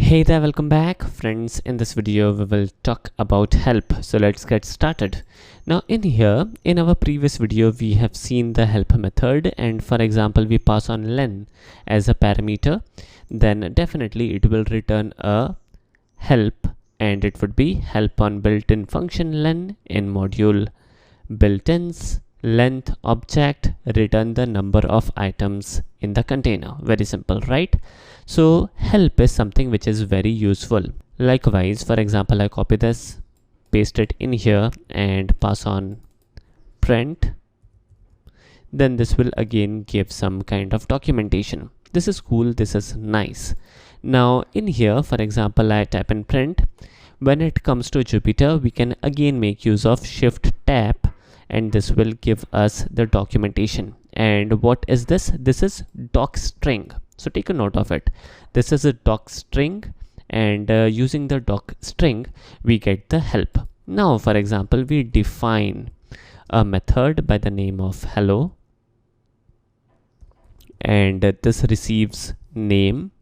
Hey there, welcome back friends. In this video we will talk about help, so let's get started. Now in our previous video we have seen the help method, and for example we pass on len as a parameter, then definitely it will return a help, and it would be help on built-in function len in module built-ins length object return the number of items in the container. Very simple, right? So help is something which is very useful. Likewise, for example, I copy this, paste it in here and pass on print. Then this will again give some kind of documentation. This is cool, this is nice. Now in here, for example, I type in print. When it comes to Jupyter, we can again make use of shift tab, and this will give us the documentation. And what is this? This is docstring. So take a note of it. This is a docstring, and using the docstring we get the help. Now for example, we define a method by the name of hello, and this receives name,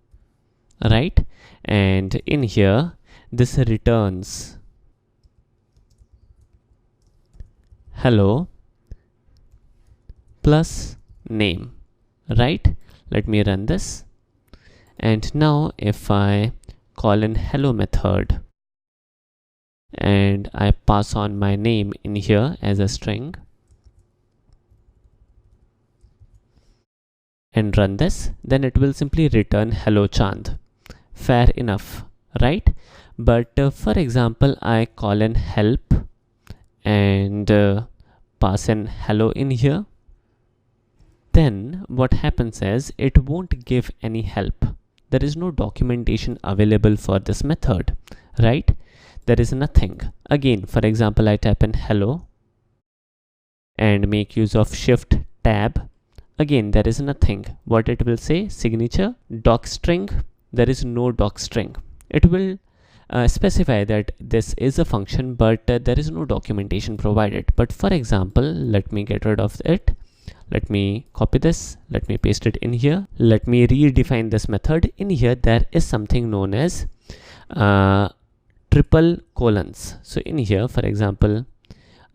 right? And in here this returns hello plus name, right? Let me run this, and now if I call in hello method and I pass on my name in here as a string and run this, then it will simply return hello Chand. Fair enough, right? But for example, I call in help and pass in hello in here, then what happens is it won't give any help. There is no documentation available for this method, right? There is nothing. Again, for example, I type in hello and make use of shift tab. Again, there is nothing. What it will say? Signature docstring. There is no docstring. It will specify that this is a function, but there is no documentation provided. But for example, let me get rid of it. Let me copy this, let me paste it in here, let me redefine this method. In here there is something known as triple colons. So in here, for example,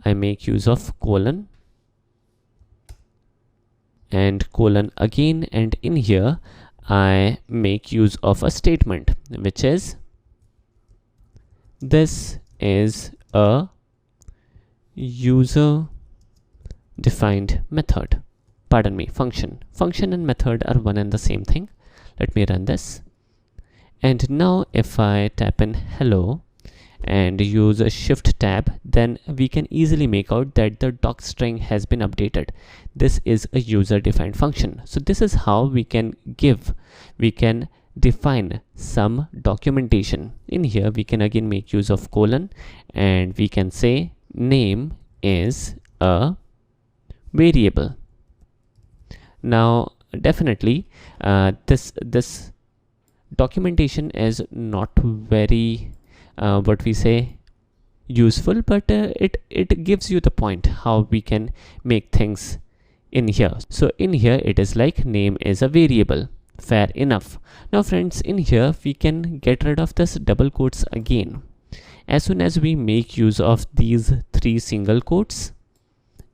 I make use of colon and colon again, and in here I make use of a statement which is this is a user defined method, pardon me, function. Function and method are one and the same thing. Let me run this, and now if I type in hello and use a shift tab, then we can easily make out that the docstring has been updated. This is a user defined function. So this is how we can define some documentation. In here we can again make use of colon, and we can say name is a variable. Now definitely this documentation is not very what we say useful, but it gives you the point how we can make things in here. So in here it is like name is a variable. Fair enough. Now friends, in here we can get rid of this double quotes again. As soon as we make use of these three single quotes,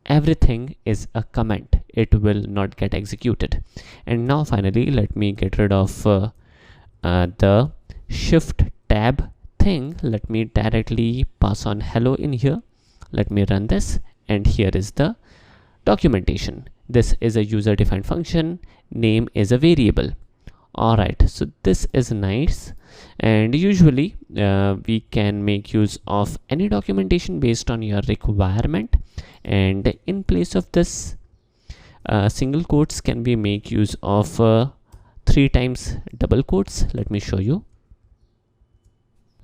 everything is a comment. It will not get executed. And now finally let me get rid of the shift tab thing. Let me directly pass on hello in here. Let me run this, and here is the documentation. This is a user defined function, name is a variable. Alright, so this is nice, and usually we can make use of any documentation based on your requirement, and in place of this single quotes can be make use of 3 times double quotes. Let me show you.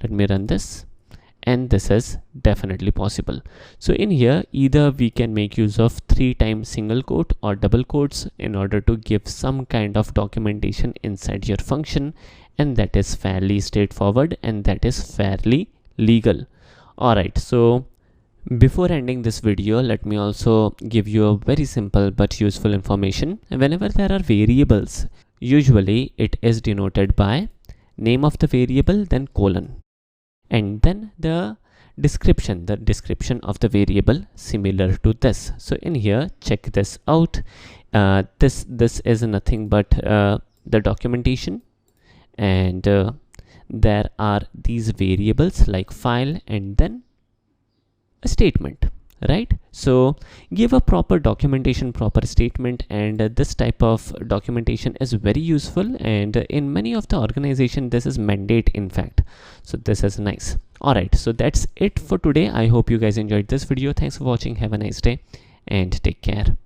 Let me run this, and this is definitely possible. So in here either we can make use of 3 times single quote or double quotes in order to give some kind of documentation inside your function, and that is fairly straightforward and that is fairly legal. Alright, so before ending this video, let me also give you a very simple but useful information. Whenever there are variables, usually it is denoted by name of the variable, then colon, and then the description of the variable similar to this. So in here, check this out. This is nothing but the documentation, and there are these variables like file and then a statement, right? So give a proper documentation, proper statement, and this type of documentation is very useful, and in many of the organization this is mandate in fact. So this is nice. All right, so that's it for today. I hope you guys enjoyed this video. Thanks for watching. Have a nice day and take care.